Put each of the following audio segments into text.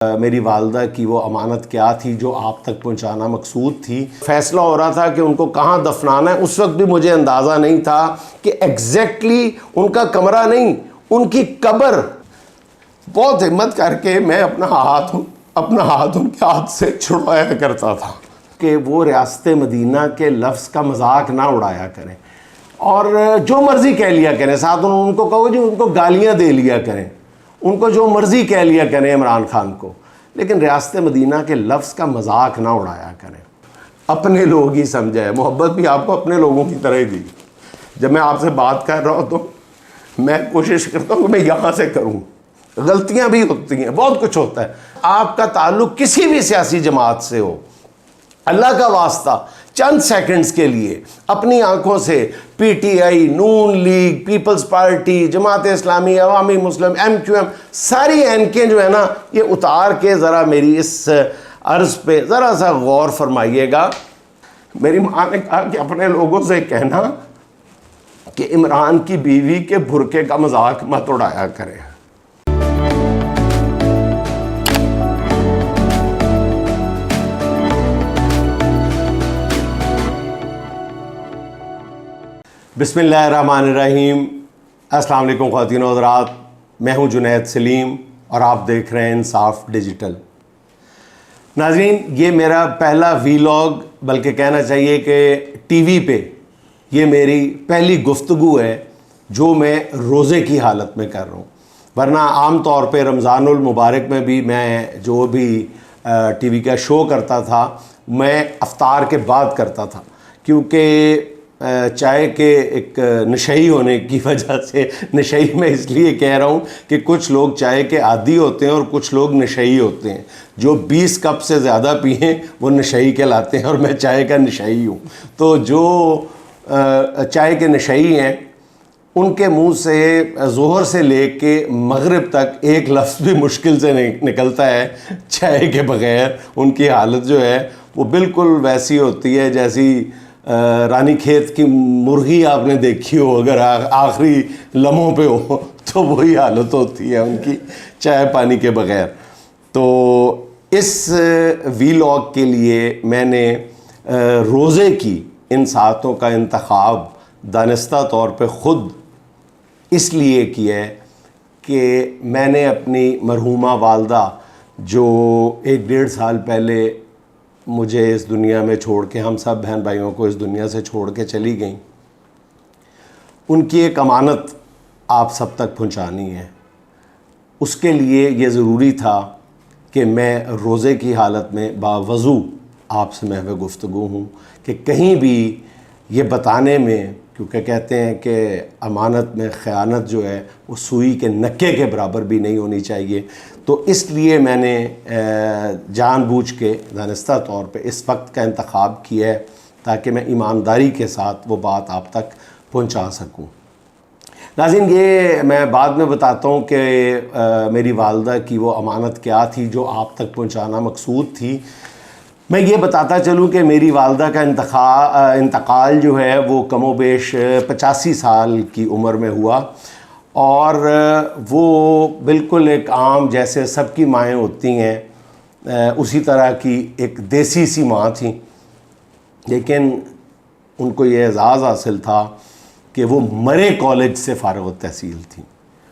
میری والدہ کی وہ امانت کیا تھی جو آپ تک پہنچانا مقصود تھی. فیصلہ ہو رہا تھا کہ ان کو کہاں دفنانا ہے. اس وقت بھی مجھے اندازہ نہیں تھا کہ ایگزیکٹلی ان کا کمرہ نہیں، ان کی قبر. بہت ہمت کر کے میں اپنا ہاتھ ان کے ہاتھ سے چھڑوایا کرتا تھا کہ وہ ریاست مدینہ کے لفظ کا مذاق نہ اڑایا کریں اور جو مرضی کہہ لیا کریں. ساتھ ان کو کہو جی ان کو گالیاں دے لیا کریں، ان کو جو مرضی کہہ لیا کریں عمران خان کو، لیکن ریاست مدینہ کے لفظ کا مذاق نہ اڑایا کریں. اپنے لوگ ہی سمجھے. محبت بھی آپ کو اپنے لوگوں کی طرح ہی دی. جب میں آپ سے بات کر رہا ہوں تو میں کوشش کرتا ہوں کہ میں یہاں سے کروں. غلطیاں بھی ہوتی ہیں، بہت کچھ ہوتا ہے. آپ کا تعلق کسی بھی سیاسی جماعت سے ہو، اللہ کا واسطہ چند سیکنڈز کے لیے اپنی آنکھوں سے P T I, Noon league, peoples party, Jamaat Islami, عوامی مسلم، ایم کیو ایم، ساری اینکیں جو ہے نا یہ اتار کے ذرا میری اس عرض پہ ذرا سا غور فرمائیے گا. میری ماں نے کہا کہ اپنے لوگوں سے کہنا کہ عمران کی بیوی کے برقعے کا مذاق مت اڑایا کریں. بسم اللہ الرحمن الرحیم. السلام علیکم خواتین و حضرات، میں ہوں جنید سلیم اور آپ دیکھ رہے ہیں انصاف ڈیجیٹل. ناظرین، یہ میرا پہلا ویلاگ، بلکہ کہنا چاہیے کہ ٹی وی پہ یہ میری پہلی گفتگو ہے جو میں روزے کی حالت میں کر رہا ہوں. ورنہ عام طور پہ رمضان المبارک میں بھی میں جو بھی ٹی وی کا شو کرتا تھا میں افطار کے بعد کرتا تھا، کیونکہ چائے کے ایک نشئی ہونے کی وجہ سے، نشئی میں اس لیے کہہ رہا ہوں کہ کچھ لوگ چائے کے عادی ہوتے ہیں اور کچھ لوگ نشئی ہوتے ہیں. جو 20 کپ سے زیادہ پئیں وہ نشئی کہلاتے ہیں اور میں چائے کا نشئی ہوں. تو جو چائے کے نشئی ہیں ان کے منہ سے ظہر سے لے کے مغرب تک ایک لفظ بھی مشکل سے نکلتا ہے چائے کے بغیر. ان کی حالت جو ہے وہ بالکل ویسی ہوتی ہے جیسی رانی کھیت کی مرغی آپ نے دیکھی ہو، اگر آخری لمحوں پہ ہو تو وہی حالت ہوتی ہے ان کی چائے پانی کے بغیر. تو اس ویلاگ کے لیے میں نے روزے کی ان ساعتوں کا انتخاب دانستہ طور پہ خود اس لیے کیا ہے کہ میں نے اپنی مرحومہ والدہ جو 1-1.5 سال پہلے مجھے اس دنیا میں چھوڑ کے، ہم سب بہن بھائیوں کو اس دنیا سے چھوڑ کے چلی گئیں، ان کی ایک امانت آپ سب تک پہنچانی ہے. اس کے لیے یہ ضروری تھا کہ میں روزے کی حالت میں باوضو آپ سے محو گفتگو ہوں کہ کہیں بھی یہ بتانے میں، کیونکہ کہتے ہیں کہ امانت میں خیانت جو ہے وہ سوئی کے نکے کے برابر بھی نہیں ہونی چاہیے. تو اس لیے میں نے جان بوجھ کے دانستہ طور پہ اس وقت کا انتخاب کیا ہے تاکہ میں ایمانداری کے ساتھ وہ بات آپ تک پہنچا سکوں. ناظرین، یہ میں بعد میں بتاتا ہوں کہ میری والدہ کی وہ امانت کیا تھی جو آپ تک پہنچانا مقصود تھی. میں یہ بتاتا چلوں کہ میری والدہ کا انتقال جو ہے وہ کم و بیش 85 سال کی عمر میں ہوا، اور وہ بالکل ایک عام جیسے سب کی مائیں ہوتی ہیں اسی طرح کی ایک دیسی سی ماں تھیں. لیکن ان کو یہ اعزاز حاصل تھا کہ وہ مرے کالج سے فارغ التحصیل تھیں،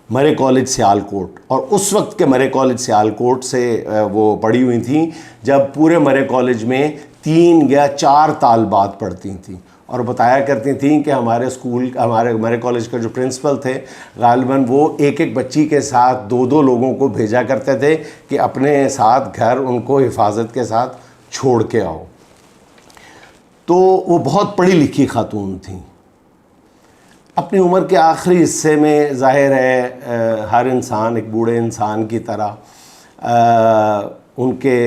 مرے کالج سیالکوٹ. اور اس وقت کے مرے کالج سیالکوٹ سے وہ پڑھی ہوئی تھیں جب پورے مرے کالج میں 3 یا 4 طالبات پڑھتی تھیں، اور بتایا کرتی تھیں کہ ہمارے مرے کالج کا جو پرنسپل تھے غالباً وہ ایک بچی کے ساتھ 2 لوگوں کو بھیجا کرتے تھے کہ اپنے ساتھ گھر ان کو حفاظت کے ساتھ چھوڑ کے آؤ. تو وہ بہت پڑھی لکھی خاتون تھیں. اپنی عمر کے آخری حصے میں ظاہر ہے ہر انسان ایک بوڑھے انسان کی طرح ان کے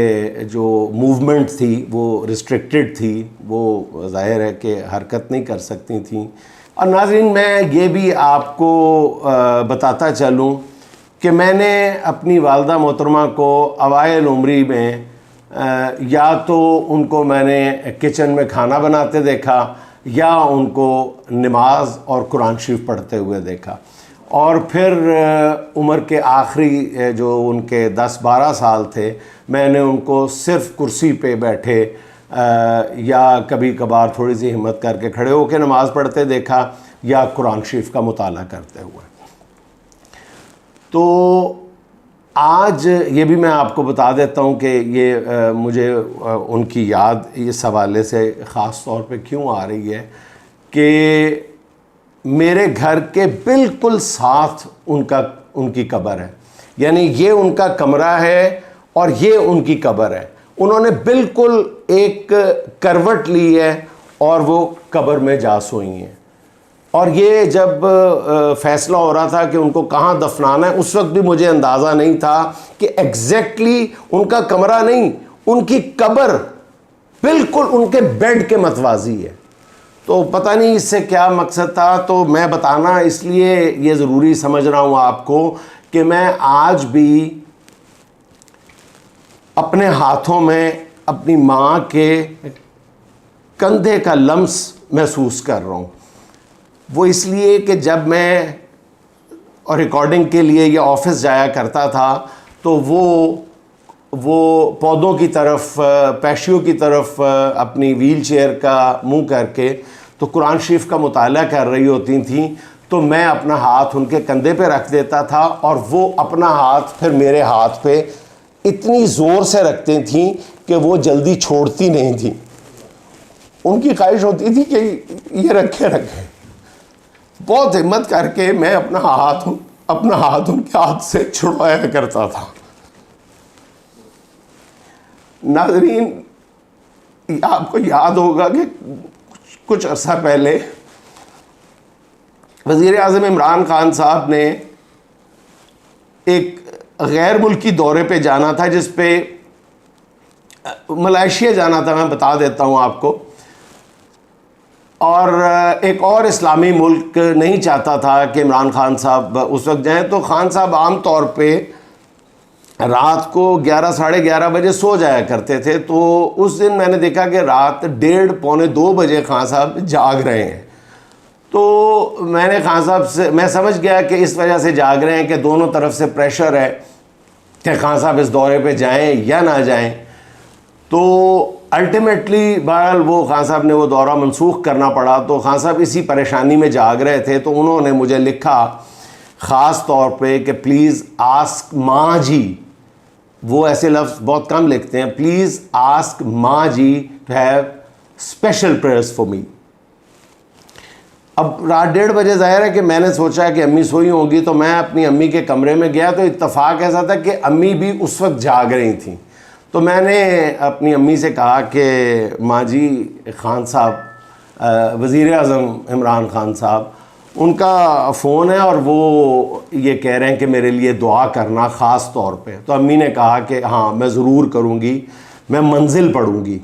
جو موومنٹ تھی وہ ریسٹرکٹڈ تھی، وہ ظاہر ہے کہ حرکت نہیں کر سکتی تھیں. اور ناظرین، میں یہ بھی آپ کو بتاتا چلوں کہ میں نے اپنی والدہ محترمہ کو اوائل عمری میں یا تو ان کو میں نے کچن میں کھانا بناتے دیکھا یا ان کو نماز اور قرآن شریف پڑھتے ہوئے دیکھا. اور پھر عمر کے آخری جو ان کے 10-12 سال تھے میں نے ان کو صرف کرسی پہ بیٹھے یا کبھی کبھار تھوڑی سی ہمت کر کے کھڑے ہو کے نماز پڑھتے دیکھا یا قرآن شریف کا مطالعہ کرتے ہوئے. تو آج یہ بھی میں آپ کو بتا دیتا ہوں کہ یہ مجھے ان کی یاد اس حوالے سے خاص طور پہ کیوں آ رہی ہے کہ میرے گھر کے بالکل ساتھ ان کی قبر ہے. یعنی یہ ان کا کمرہ ہے اور یہ ان کی قبر ہے. انہوں نے بالکل ایک کروٹ لی ہے اور وہ قبر میں جا سوئی ہیں. اور یہ جب فیصلہ ہو رہا تھا کہ ان کو کہاں دفنانا ہے اس وقت بھی مجھے اندازہ نہیں تھا کہ ایگزیکٹلی ان کا کمرہ نہیں، ان کی قبر بالکل ان کے بیڈ کے متوازی ہے. تو پتہ نہیں اس سے کیا مقصد تھا. تو میں بتانا اس لیے یہ ضروری سمجھ رہا ہوں آپ کو کہ میں آج بھی اپنے ہاتھوں میں اپنی ماں کے کندھے کا لمس محسوس کر رہا ہوں. وہ اس لیے کہ جب میں اور ریکارڈنگ کے لیے یہ آفس جایا کرتا تھا تو وہ پودوں کی طرف، پیشیوں کی طرف اپنی ویل چیئر کا منہ کر کے تو قرآن شریف کا مطالعہ کر رہی ہوتی تھیں. تو میں اپنا ہاتھ ان کے کندھے پہ رکھ دیتا تھا اور وہ اپنا ہاتھ پھر میرے ہاتھ پہ اتنی زور سے رکھتی تھیں کہ وہ جلدی چھوڑتی نہیں تھیں. ان کی خواہش ہوتی تھی کہ یہ رکھے. بہت ہمت کر کے میں اپنا ہاتھ ان کے ہاتھ سے چھڑوایا کرتا تھا. ناظرین، آپ کو یاد ہوگا کہ کچھ عرصہ پہلے وزیر اعظم عمران خان صاحب نے ایک غیر ملکی دورے پہ جانا تھا، جس پہ ملائیشیا جانا تھا. میں بتا دیتا ہوں آپ کو. اور ایک اور اسلامی ملک نہیں چاہتا تھا کہ عمران خان صاحب اس وقت جائیں. تو خان صاحب عام طور پہ رات کو 11-11:30 بجے سو جایا کرتے تھے. تو اس دن میں نے دیکھا کہ رات 1:30-1:45-2 بجے خان صاحب جاگ رہے ہیں. تو میں نے خان صاحب سے، میں سمجھ گیا کہ اس وجہ سے جاگ رہے ہیں کہ دونوں طرف سے پریشر ہے کہ خان صاحب اس دورے پہ جائیں یا نہ جائیں. تو الٹیمیٹلی بہرحال وہ خان صاحب نے وہ دورہ منسوخ کرنا پڑا. تو خان صاحب اسی پریشانی میں جاگ رہے تھے. تو انہوں نے مجھے لکھا خاص طور پہ کہ پلیز آسک ماں جی، وہ ایسے لفظ بہت کم لکھتے ہیں، پلیز آسک ماں جی to have special prayers for me. اب رات 1:30 بجے ظاہر ہے کہ میں نے سوچا کہ امی سوئی ہوں گی. تو میں اپنی امی کے کمرے میں گیا تو اتفاق ایسا تھا کہ امی بھی اس وقت جاگ رہی تھیں. تو میں نے اپنی امی سے کہا کہ ماں جی، خان صاحب، وزیر اعظم عمران خان صاحب، ان کا فون ہے اور وہ یہ کہہ رہے ہیں کہ میرے لیے دعا کرنا خاص طور پہ. تو امی نے کہا کہ ہاں میں ضرور کروں گی، میں منزل پڑھوں گی.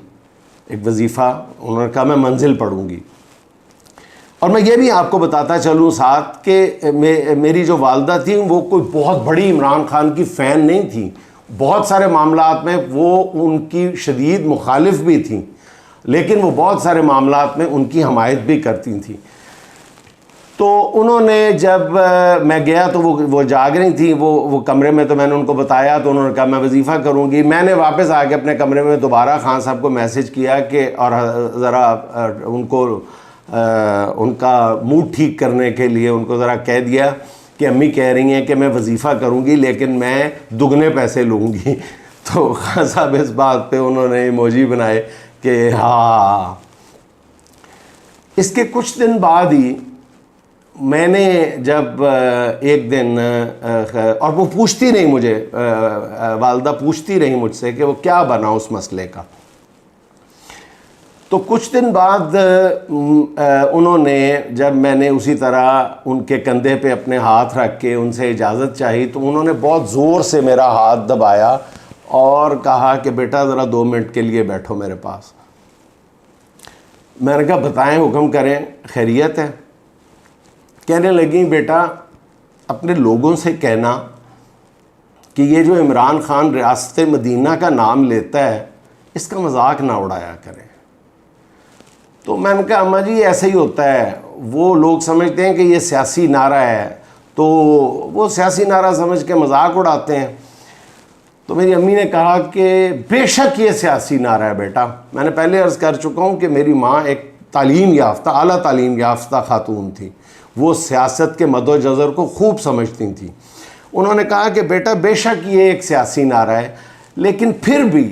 ایک وظیفہ انہوں نے کہا میں منزل پڑھوں گی. اور میں یہ بھی آپ کو بتاتا چلوں ساتھ کہ میری جو والدہ تھیں وہ کوئی بہت بڑی عمران خان کی فین نہیں تھیں. بہت سارے معاملات میں وہ ان کی شدید مخالف بھی تھیں، لیکن وہ بہت سارے معاملات میں ان کی حمایت بھی کرتی تھیں. تو انہوں نے جب میں گیا تو وہ جاگ رہی تھیں وہ کمرے میں. تو میں نے ان کو بتایا تو انہوں نے کہا میں وظیفہ کروں گی. میں نے واپس آ کے اپنے کمرے میں دوبارہ خان صاحب کو میسج کیا کہ اور ذرا ان کو ان کا موڈ ٹھیک کرنے کے لیے ان کو ذرا کہہ دیا کہ امی کہہ رہی ہیں کہ میں وظیفہ کروں گی لیکن میں دگنے پیسے لوں گی. تو خان صاحب اس بات پہ انہوں نے ایموجی بنائے کہ ہاں. اس کے کچھ دن بعد ہی میں نے جب ایک دن، اور وہ پوچھتی رہی مجھے، والدہ پوچھتی رہی مجھ سے کہ وہ کیا بنا اس مسئلے کا. تو کچھ دن بعد انہوں نے، جب میں نے اسی طرح ان کے کندھے پہ اپنے ہاتھ رکھ کے ان سے اجازت چاہی تو انہوں نے بہت زور سے میرا ہاتھ دبایا اور کہا کہ بیٹا ذرا 2 منٹ کے لیے بیٹھو میرے پاس. میں نے کہا بتائیں، حکم کریں، خیریت ہے؟ کہنے لگیں بیٹا اپنے لوگوں سے کہنا کہ یہ جو عمران خان ریاست مدینہ کا نام لیتا ہے اس کا مذاق نہ اڑایا کریں. تو میں نے کہا اماں جی ایسا ہی ہوتا ہے، وہ لوگ سمجھتے ہیں کہ یہ سیاسی نعرہ ہے تو وہ سیاسی نعرہ سمجھ کے مذاق اڑاتے ہیں. تو میری امی نے کہا کہ بے شک یہ سیاسی نعرہ ہے بیٹا. میں نے پہلے عرض کر چکا ہوں کہ میری ماں ایک تعلیم یافتہ، اعلیٰ تعلیم یافتہ خاتون تھی. وہ سیاست کے مد و جزر کو خوب سمجھتی تھیں. انہوں نے کہا کہ بیٹا بے شک یہ ایک سیاسی نعرہ ہے، لیکن پھر بھی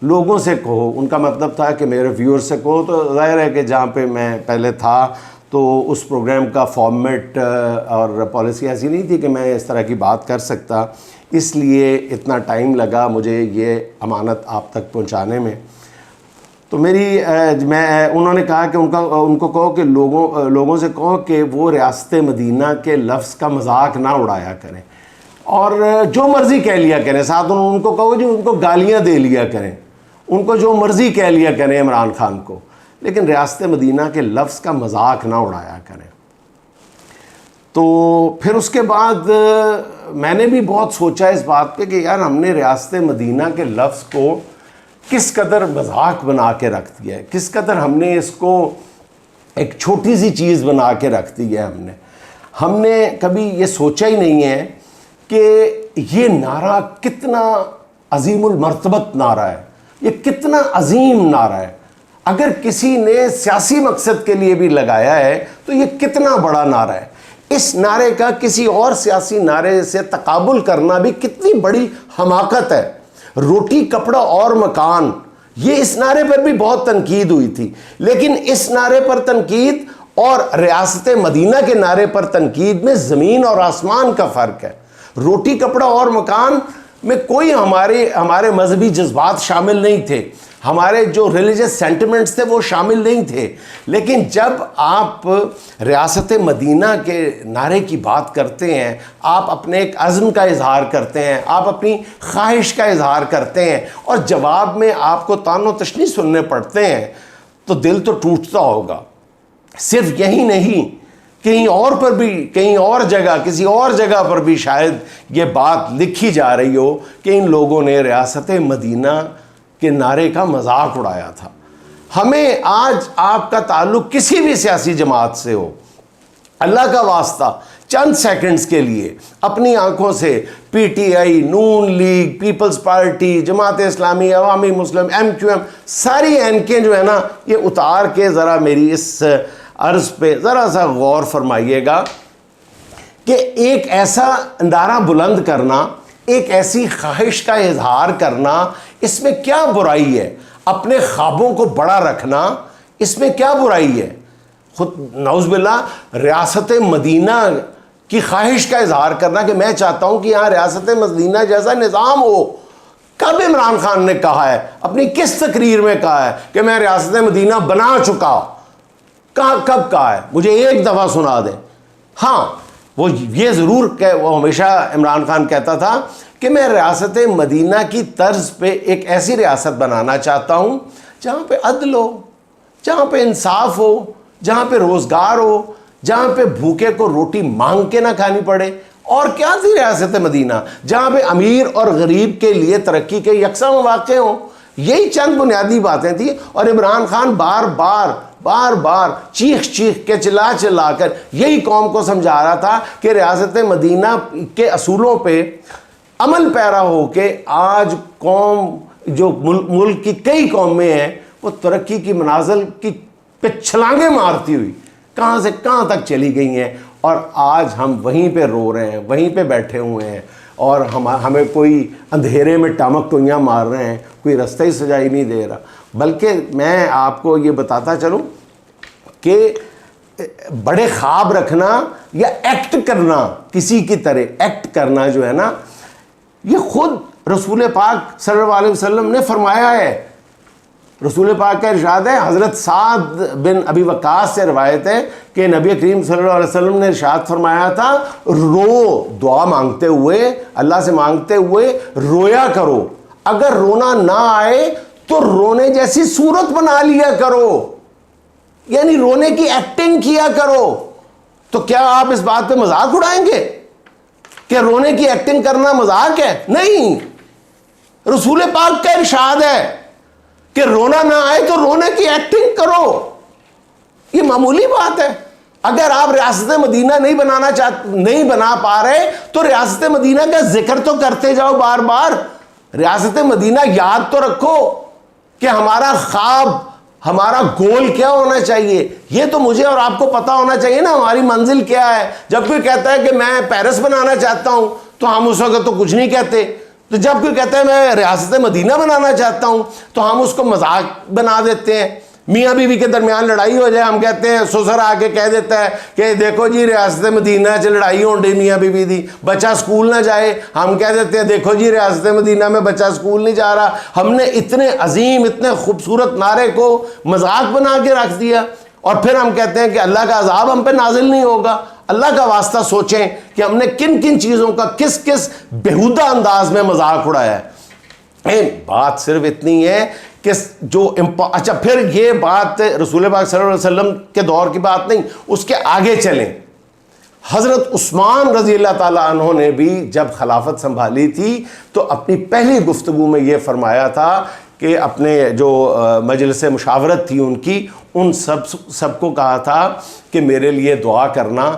لوگوں سے کہو. ان کا مطلب تھا کہ میرے ویور سے کہو. تو ظاہر ہے کہ جہاں پہ میں پہلے تھا تو اس پروگرام کا فارمیٹ اور پالیسی ایسی نہیں تھی کہ میں اس طرح کی بات کر سکتا، اس لیے اتنا ٹائم لگا مجھے یہ امانت آپ تک پہنچانے میں. تو انہوں نے کہا کہ ان کو کہو کہ لوگوں سے کہو کہ وہ ریاست مدینہ کے لفظ کا مذاق نہ اڑایا کریں اور جو مرضی کہہ لیا کریں. ساتھ ان کو کہو ان کو گالیاں دے لیا کریں، ان کو جو مرضی کہہ لیا کریں عمران خان کو، لیکن ریاست مدینہ کے لفظ کا مذاق نہ اڑایا کریں. تو پھر اس کے بعد میں نے بھی بہت سوچا اس بات پہ کہ یار ہم نے ریاست مدینہ کے لفظ کو کس قدر مذاق بنا کے رکھ دیا ہے، کس قدر ہم نے اس کو ایک چھوٹی سی چیز بنا کے رکھ دی ہے. ہم نے کبھی یہ سوچا ہی نہیں ہے کہ یہ نعرہ کتنا عظیم المرتبت نعرہ ہے، یہ کتنا عظیم نعرہ ہے. اگر کسی نے سیاسی مقصد کے لیے بھی لگایا ہے تو یہ کتنا بڑا نعرہ ہے. اس نعرے کا کسی اور سیاسی نعرے سے تقابل کرنا بھی کتنی بڑی حماقت ہے. روٹی کپڑا اور مکان، یہ اس نعرے پر بھی بہت تنقید ہوئی تھی، لیکن اس نعرے پر تنقید اور ریاست مدینہ کے نعرے پر تنقید میں زمین اور آسمان کا فرق ہے. روٹی کپڑا اور مکان میں کوئی ہمارے مذہبی جذبات شامل نہیں تھے، ہمارے جو ریلیجس سینٹیمنٹس تھے وہ شامل نہیں تھے. لیکن جب آپ ریاست مدینہ کے نعرے کی بات کرتے ہیں، آپ اپنے ایک عزم کا اظہار کرتے ہیں، آپ اپنی خواہش کا اظہار کرتے ہیں اور جواب میں آپ کو طعن و تشنیع سننے پڑتے ہیں تو دل تو ٹوٹتا ہوگا. صرف یہی نہیں، کہیں اور پر بھی، کہیں اور جگہ، کسی اور جگہ پر بھی شاید یہ بات لکھی جا رہی ہو کہ ان لوگوں نے ریاست مدینہ کے نعرے کا مذاق اڑایا تھا. ہمیں آج آپ کا تعلق کسی بھی سیاسی جماعت سے ہو، اللہ کا واسطہ چند سیکنڈز کے لیے اپنی آنکھوں سے P T I, Noon league, peoples party, Jamaat Islami, عوامی مسلم، ایم کیو ایم، ساری اینکیں جو ہے نا یہ اتار کے ذرا میری اس عرض پہ ذرا سا غور فرمائیے گا کہ ایک ایسا نعرہ بلند کرنا، ایک ایسی خواہش کا اظہار کرنا، اس میں کیا برائی ہے؟ اپنے خوابوں کو بڑا رکھنا، اس میں کیا برائی ہے؟ خود نعوذ باللہ ریاست مدینہ کی خواہش کا اظہار کرنا کہ میں چاہتا ہوں کہ یہاں ریاست مدینہ جیسا نظام ہو. کب عمران خان نے کہا ہے، اپنی کس تقریر میں کہا ہے کہ میں ریاست مدینہ بنا چکا؟ کب کہا ہے؟ مجھے ایک دفعہ سنا دیں. ہاں وہ یہ ضرور کہ وہ ہمیشہ عمران خان کہتا تھا کہ میں ریاست مدینہ کی طرز پہ ایک ایسی ریاست بنانا چاہتا ہوں جہاں پہ عدل ہو، جہاں پہ انصاف ہو، جہاں پہ روزگار ہو، جہاں پہ بھوکے کو روٹی مانگ کے نہ کھانی پڑے. اور کیا تھی ریاست مدینہ؟ جہاں پہ امیر اور غریب کے لیے ترقی کے یکساں مواقع ہوں. یہی چند بنیادی باتیں تھیں اور عمران خان بار بار چیخ کے چلا کر یہی قوم کو سمجھا رہا تھا کہ ریاست مدینہ کے اصولوں پہ عمل پیرا ہو کے آج قوم جو ملک کی کئی قومیں ہیں وہ ترقی کی منازل کی پہ چھلانگیں مارتی ہوئی کہاں سے کہاں تک چلی گئی ہیں، اور آج ہم وہیں پہ رو رہے ہیں، وہیں پہ بیٹھے ہوئے ہیں اور ہمیں کوئی اندھیرے میں ٹامک ٹوئیاں مار رہے ہیں، کوئی رستہ ہی سجائی نہیں دے رہا. بلکہ میں آپ کو یہ بتاتا چلوں کہ بڑے خواب رکھنا یا ایکٹ کرنا، کسی کی طرح ایکٹ کرنا جو ہے نا، یہ خود رسول پاک صلی اللہ علیہ وسلم نے فرمایا ہے. رسول پاک کا ارشاد ہے، حضرت سعد بن ابی وقاص سے روایت ہے کہ نبی کریم صلی اللہ علیہ وسلم نے ارشاد فرمایا تھا، رو، دعا مانگتے ہوئے، اللہ سے مانگتے ہوئے رویا کرو. اگر رونا نہ آئے تو رونے جیسی صورت بنا لیا کرو، یعنی رونے کی ایکٹنگ کیا کرو. تو کیا آپ اس بات پہ مذاق اڑائیں گے کہ رونے کی ایکٹنگ کرنا مذاق ہے؟ نہیں، رسول پاک کا ارشاد ہے کہ رونا نہ آئے تو رونے کی ایکٹنگ کرو. یہ معمولی بات ہے. اگر آپ ریاست مدینہ نہیں بنا پا رہے تو ریاست مدینہ کا ذکر تو کرتے جاؤ بار بار. ریاست مدینہ یاد تو رکھو کہ ہمارا خواب، ہمارا گول کیا ہونا چاہیے. یہ تو مجھے اور آپ کو پتا ہونا چاہیے نا ہماری منزل کیا ہے. جب کوئی کہتا ہے کہ میں پیرس بنانا چاہتا ہوں تو ہم اس وقت تو کچھ نہیں کہتے. تو جب کوئی کہتا ہے میں ریاست مدینہ بنانا چاہتا ہوں تو ہم اس کو مذاق بنا دیتے ہیں. میاں بیوی کے درمیان لڑائی ہو جائے، ہم کہتے ہیں، سسر آ کے کہہ دیتا ہے کہ دیکھو جی ریاست مدینہ چ لڑائی ہو رہی میاں بیوی دی. بچہ سکول نہ جائے، ہم کہہ دیتے ہیں دیکھو جی ریاست مدینہ میں بچہ سکول نہیں جا رہا. ہم نے اتنے عظیم، اتنے خوبصورت نعرے کو مذاق بنا کے رکھ دیا. اور پھر ہم کہتے ہیں کہ اللہ کا عذاب ہم پہ نازل نہیں ہوگا. اللہ کا واسطہ سوچیں کہ ہم نے کن کن چیزوں کا کس کس بےہودہ انداز میں مذاق اڑایا ہے. بات صرف اتنی ہے کہ اچھا پھر یہ بات رسول پاک صلی اللہ علیہ وسلم کے دور کی بات نہیں، اس کے آگے چلیں. حضرت عثمان رضی اللہ تعالیٰ عنہ نے بھی جب خلافت سنبھالی تھی تو اپنی پہلی گفتگو میں یہ فرمایا تھا کہ اپنے جو مجلس مشاورت تھی ان کی، ان سب کو کہا تھا کہ میرے لیے دعا کرنا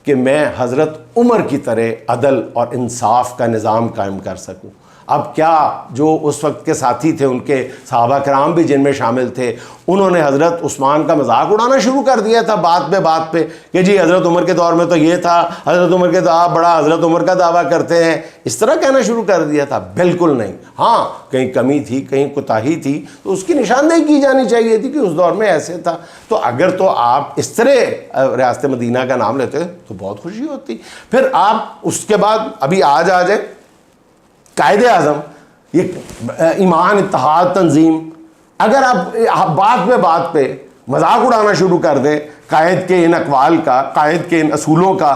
کہ میں حضرت عمر کی طرح عدل اور انصاف کا نظام قائم کر سکوں. اب کیا جو اس وقت کے ساتھی تھے، ان کے صحابہ کرام بھی جن میں شامل تھے، انہوں نے حضرت عثمان کا مذاق اڑانا شروع کر دیا تھا بات پہ کہ جی حضرت عمر کے دور میں تو یہ تھا، حضرت عمر کے دعویٰ بڑا حضرت عمر کا دعویٰ کرتے ہیں، اس طرح کہنا شروع کر دیا تھا. بالکل نہیں. ہاں کہیں کمی تھی، کہیں کوتاہی تھی تو اس کی نشاندہی کی جانی چاہیے تھی کہ اس دور میں ایسے تھا. تو اگر تو آپ اس طرح ریاست مدینہ کا نام لیتے تو بہت خوشی ہوتی. پھر آپ اس کے بعد ابھی آج آ جائے قائد اعظم، یہ ایمان اتحاد تنظیم. اگر آپ بات پہ مذاق اڑانا شروع کر دیں قائد کے ان اقوال کا، قائد کے ان اصولوں کا،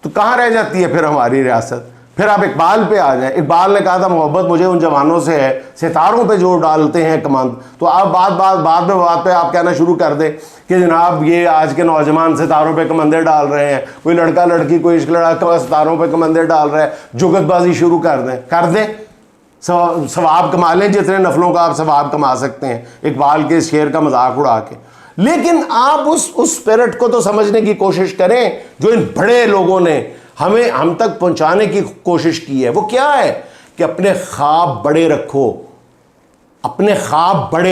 تو کہاں رہ جاتی ہے پھر ہماری ریاست. پھر آپ اقبال پہ آ جائیں. اقبال نے کہا تھا محبت مجھے ان جوانوں سے ہے ستاروں پہ جو ڈالتے ہیں کمند. تو آپ بات پہ آپ کہنا شروع کر دیں کہ جناب یہ آج کے نوجوان ستاروں پہ کمندے ڈال رہے ہیں، کوئی لڑکا لڑکی کوئی عشق لڑا ستاروں پہ کمندے ڈال رہا ہے، جگت بازی شروع کر دیں ثواب کما لیں جتنے نفلوں کا آپ ثواب کما سکتے ہیں اقبال کے اس شعر کا مذاق اڑا کے. لیکن آپ اس اسپرٹ کو تو سمجھنے کی کوشش کریں جو ان بڑے لوگوں نے ہم تک پہنچانے کی کوشش کی ہے. وہ کیا ہے کہ اپنے خواب بڑے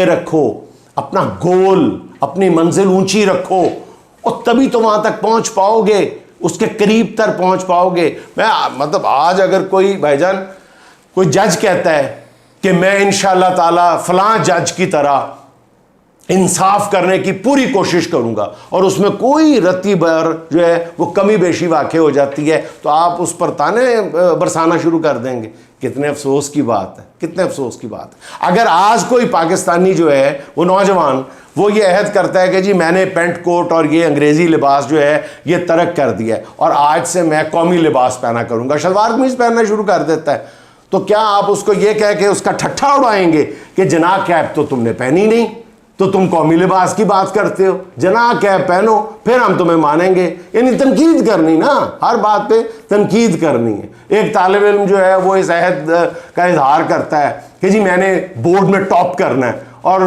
رکھو، اپنا گول، اپنی منزل اونچی رکھو اور تبھی تو وہاں تک پہنچ پاؤ گے، اس کے قریب تر پہنچ پاؤ گے. میں مطلب آج اگر کوئی بھائی جان کوئی جج کہتا ہے کہ میں انشاءاللہ تعالی فلاں جج کی طرح انصاف کرنے کی پوری کوشش کروں گا اور اس میں کوئی رتی بھر جو ہے وہ کمی بیشی واقع ہو جاتی ہے تو آپ اس پر تانے برسانا شروع کر دیں گے. کتنے افسوس کی بات ہے. اگر آج کوئی پاکستانی جو ہے وہ نوجوان وہ یہ عہد کرتا ہے کہ جی میں نے پینٹ کوٹ اور یہ انگریزی لباس جو ہے یہ ترک کر دیا ہے اور آج سے میں قومی لباس پہنا کروں گا، شلوار قمیض پہننا شروع کر دیتا ہے، تو کیا آپ اس کو یہ کہہ کے اس کا ٹھٹھا اڑائیں گے کہ جناح کیپ تو تم نے پہنی نہیں تو تم قومی لباس کی بات کرتے ہو، جناح کیپ پہنو پھر ہم تمہیں مانیں گے. یعنی تنقید کرنی نا، ہر بات پہ تنقید کرنی ہے. ایک طالب علم جو ہے وہ اس عہد کا اظہار کرتا ہے کہ جی میں نے بورڈ میں ٹاپ کرنا ہے اور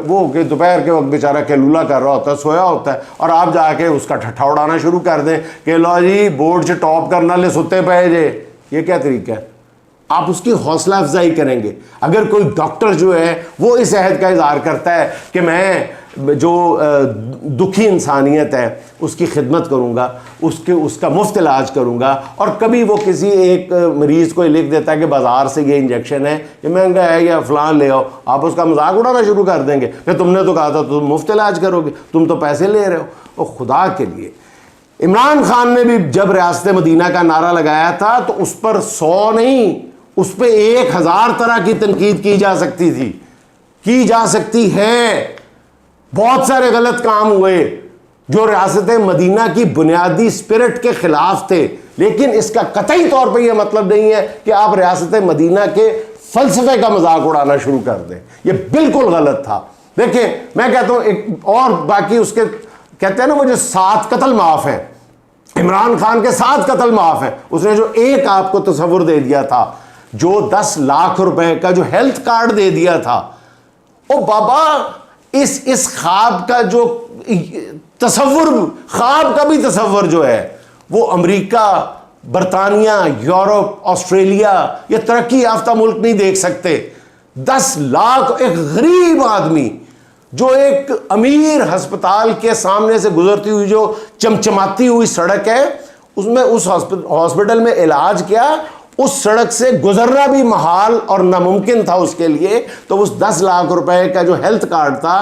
وہ کہ دوپہر کے وقت بیچارہ کیلولا کر رہا ہوتا ہے، سویا ہوتا ہے، اور آپ جا کے اس کا ٹھٹھا اڑانا شروع کر دیں کہ لو جی بورڈ سے ٹاپ کرنا لے ستے پہ جے. یہ کیا طریقہ ہے؟ آپ اس کی حوصلہ افزائی کریں گے. اگر کوئی ڈاکٹر جو ہے وہ اس عہد کا اظہار کرتا ہے کہ میں جو دکھی انسانیت ہے اس کی خدمت کروں گا، اس کا مفت علاج کروں گا، اور کبھی وہ کسی ایک مریض کو لکھ دیتا ہے کہ بازار سے یہ انجیکشن ہے، یہ مہنگا ہے یا فلان لے آؤ، آپ اس کا مذاق اڑانا شروع کر دیں گے کہ تم نے تو کہا تھا تم مفت علاج کرو گے، تم تو پیسے لے رہے ہو. اور خدا کے لیے عمران خان نے بھی جب ریاست مدینہ کا نعرہ لگایا تھا تو اس پر 100 نہیں، اس پہ 1000 طرح کی تنقید کی جا سکتی تھی، کی جا سکتی ہے. بہت سارے غلط کام ہوئے جو ریاست مدینہ کی بنیادی اسپرٹ کے خلاف تھے، لیکن اس کا قطعی طور پہ یہ مطلب نہیں ہے کہ آپ ریاست مدینہ کے فلسفے کا مذاق اڑانا شروع کر دیں. یہ بالکل غلط تھا. دیکھیں میں کہتا ہوں ایک اور باقی اس کے کہتے ہیں نا وہ جو 7 قتل معاف ہیں، عمران خان کے 7 قتل معاف ہیں. اس نے جو ایک آپ کو تصور دے دیا تھا، جو 10 لاکھ روپے کا جو ہیلتھ کارڈ دے دیا تھا، او بابا اس خواب کا جو تصور, خواب کا بھی تصور جو ہے وہ امریکہ, برطانیہ, یورپ, آسٹریلیا, یہ ترقی یافتہ ملک نہیں دیکھ سکتے. 10 لاکھ ایک غریب آدمی جو ایک امیر ہسپتال کے سامنے سے گزرتی ہوئی جو چمچماتی ہوئی سڑک ہے, اس میں اس ہاسپٹل میں علاج کیا, اس سڑک سے گزرنا بھی محال اور ناممکن تھا اس کے لیے. تو اس 10 لاکھ روپے کا جو ہیلتھ کارڈ تھا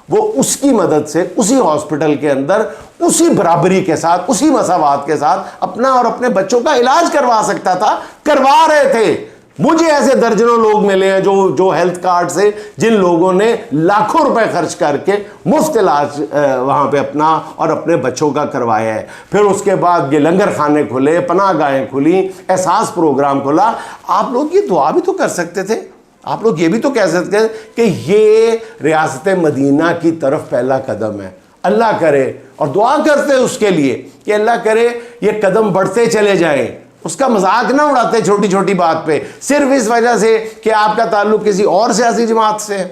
وہ اس کی مدد سے اسی ہاسپٹل کے اندر اسی برابری کے ساتھ, اسی مساوات کے ساتھ اپنا اور اپنے بچوں کا علاج کروا سکتا تھا. کروا رہے تھے. مجھے ایسے درجنوں لوگ ملے ہیں جو ہیلتھ کارڈ سے, جن لوگوں نے لاکھوں روپے خرچ کر کے مفت علاج وہاں پہ اپنا اور اپنے بچوں کا کروایا ہے. پھر اس کے بعد یہ لنگر خانے کھلے, پناہ گاہیں کھلی, احساس پروگرام کھلا. آپ لوگ یہ دعا بھی تو کر سکتے تھے, آپ لوگ یہ بھی تو کہہ سکتے ہیں کہ یہ ریاست مدینہ کی طرف پہلا قدم ہے. اللہ کرے, اور دعا کرتے اس کے لیے کہ اللہ کرے یہ قدم بڑھتے چلے جائیں. اس کا مذاق نہ اڑاتے چھوٹی چھوٹی بات پہ, صرف اس وجہ سے کہ آپ کا تعلق کسی اور سیاسی جماعت سے ہے.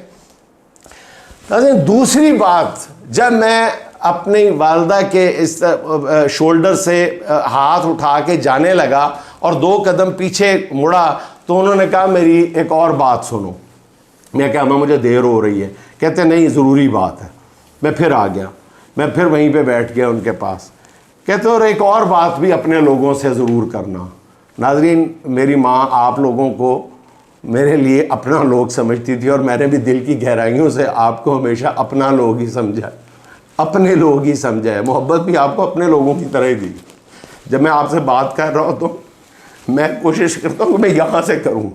دوسری بات, جب میں اپنی والدہ کے اس شولڈر سے ہاتھ اٹھا کے جانے لگا اور 2 قدم پیچھے مڑا تو انہوں نے کہا میری ایک اور بات سنو. میں کہا مجھے دیر ہو رہی ہے. کہتے نہیں ضروری بات ہے. میں پھر آ گیا, میں پھر وہیں پہ بیٹھ گیا ان کے پاس. کہتے اور ایک اور بات بھی اپنے لوگوں سے ضرور کرنا. ناظرین, میری ماں آپ لوگوں کو میرے لیے اپنا لوگ سمجھتی تھی, اور میں نے بھی دل کی گہرائیوں سے آپ کو ہمیشہ اپنا لوگ ہی سمجھا, اپنے لوگ ہی سمجھا ہے. محبت بھی آپ کو اپنے لوگوں کی طرح ہی دی. جب میں آپ سے بات کر رہا ہوتا ہوں میں کوشش کرتا ہوں کہ میں یہاں سے کروں.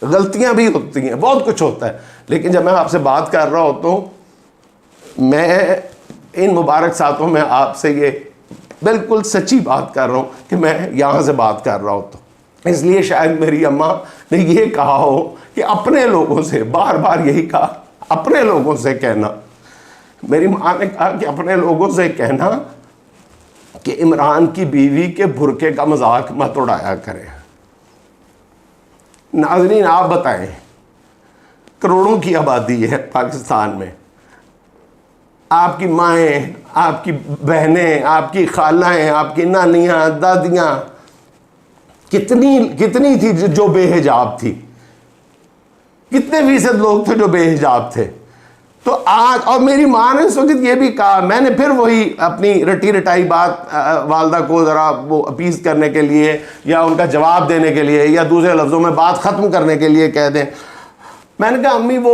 غلطیاں بھی ہوتی ہیں, بہت کچھ ہوتا ہے, لیکن جب میں آپ سے بات کر رہا ہوتا ہوں میں ان مبارک ساتھوں میں آپ سے یہ بالکل سچی بات کر رہا ہوں کہ میں یہاں سے بات کر رہا ہوتا ہوں. اس لیے شاید میری اماں نے یہ کہا ہو کہ اپنے لوگوں سے, بار بار یہی کہا اپنے لوگوں سے کہنا. میری ماں نے کہا کہ اپنے لوگوں سے کہنا کہ عمران کی بیوی کے برقعے کا مذاق مت اڑایا کرے. ناظرین آپ بتائیں, کروڑوں کی آبادی ہے پاکستان میں, آپ کی مائیں, آپ کی بہنیں, آپ کی خالائیں, آپ کی نانیاں, دادیاں کتنی تھی جو بے حجاب تھی, کتنے فیصد لوگ تھے جو بے حجاب تھے. تو آج, اور میری ماں نے اس وقت یہ بھی کہا, میں نے پھر وہی اپنی رٹی رٹائی بات والدہ کو ذرا وہ اپیز کرنے کے لیے یا ان کا جواب دینے کے لیے یا دوسرے لفظوں میں بات ختم کرنے کے لیے کہہ دیں, میں نے کہا امی وہ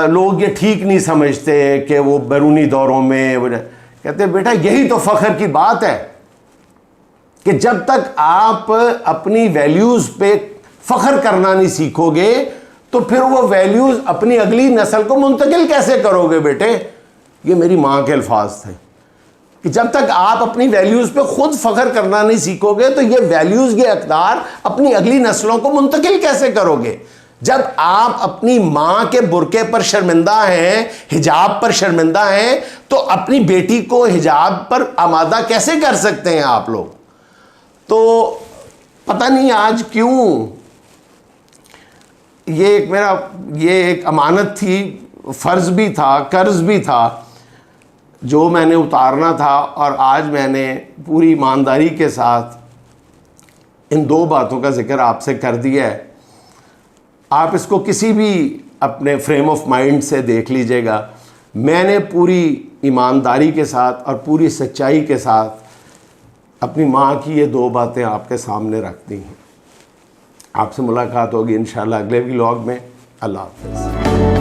لوگ یہ ٹھیک نہیں سمجھتے کہ وہ بیرونی دوروں میں. کہتے بیٹا یہی تو فخر کی بات ہے کہ جب تک آپ اپنی ویلیوز پہ فخر کرنا نہیں سیکھو گے تو پھر وہ ویلیوز اپنی اگلی نسل کو منتقل کیسے کرو گے بیٹے. یہ میری ماں کے الفاظ تھے کہ جب تک آپ اپنی ویلیوز پہ خود فخر کرنا نہیں سیکھو گے تو یہ ویلیوز, یہ اقدار اپنی اگلی نسلوں کو منتقل کیسے کرو گے. جب آپ اپنی ماں کے برقعے پر شرمندہ ہیں, حجاب پر شرمندہ ہیں, تو اپنی بیٹی کو حجاب پر آمادہ کیسے کر سکتے ہیں آپ لوگ. تو پتہ نہیں آج کیوں یہ ایک امانت تھی, فرض بھی تھا, قرض بھی تھا جو میں نے اتارنا تھا, اور آج میں نے پوری ایمانداری کے ساتھ ان 2 باتوں کا ذکر آپ سے کر دیا ہے. آپ اس کو کسی بھی اپنے فریم آف مائنڈ سے دیکھ لیجئے گا. میں نے پوری ایمانداری کے ساتھ اور پوری سچائی کے ساتھ اپنی ماں کی یہ 2 باتیں آپ کے سامنے رکھ دی ہیں. آپ سے ملاقات ہوگی انشاءاللہ اگلے ولاگ میں. اللہ حافظ.